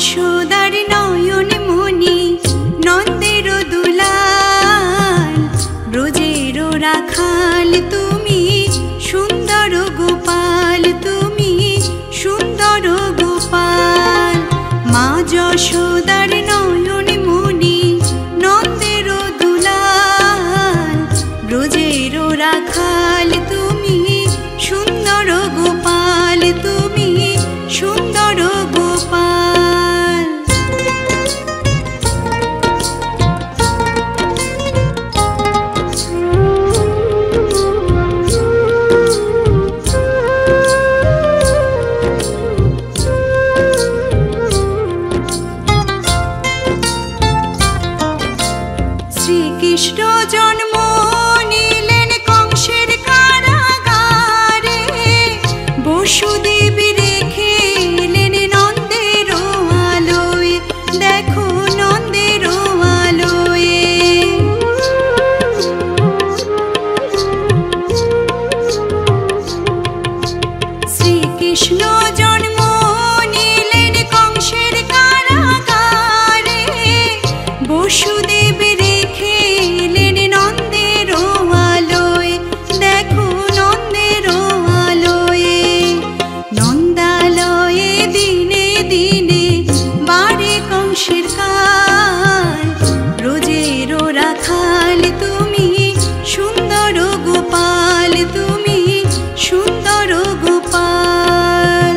যশোদার নয়ন মনি নন্দের দুলাল, ব্রজের রাখাল তুমি সুন্দর গোপাল, তুমি সুন্দর গোপাল। মা যশোদার নয়ন মনি নন্দের দুলাল, ব্রজের রাখাল তুমি সুন্দর গোপাল, তুমি সুন্দর গোপাল। শ্রীকৃষ্ণ জন্ম নিলেন কংসের কারাগারে, বসুদেব রেখে এলেন নন্দের আলোয়, দেখো নন্দের আলোয়। শ্রীকৃষ্ণ জন্ম নিলেন কংসের কারাগারে, বসুদেব রেখে এলেন নন্দের আলোয়, দেখো নন্দের আলোয়। নন্দালয়ে দিনে দিনে বাড়ে কংসের কাল, ব্রজের রাখাল তুমি সুন্দর গোপাল, তুমি সুন্দর গোপাল।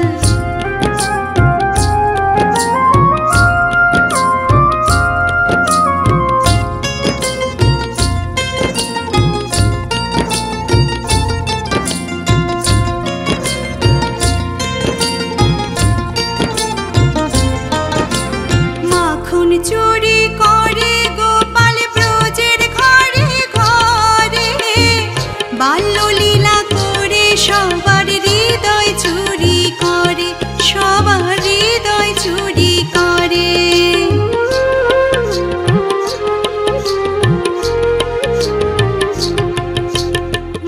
মাখন চুরি করে গোপাল ব্রজের ঘরে ঘরে, বাল্যলীলা করে সবার হৃদয় চুরি করে, সবার হৃদয় চুরি করে।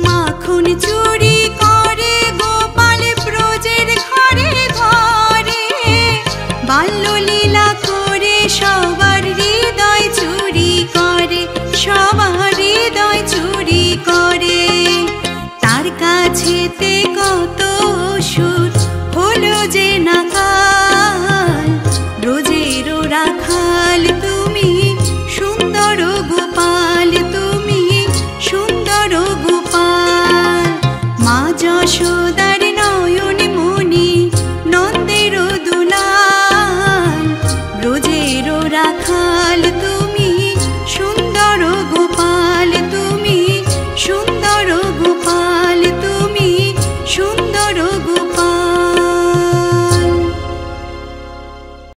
মাখন চুরি করে গোপাল ব্রজের ঘরে ঘরে, বাল্যলীলা করে সবার হৃদয় চুরি করে, সবার হৃদয় চুরি করে। তার কাছেতে কত অসুর হলো যে নাকাল, ব্রজের রাখাল তুমি সুন্দর গোপাল, তুমি সুন্দর গোপাল। মা যশোদার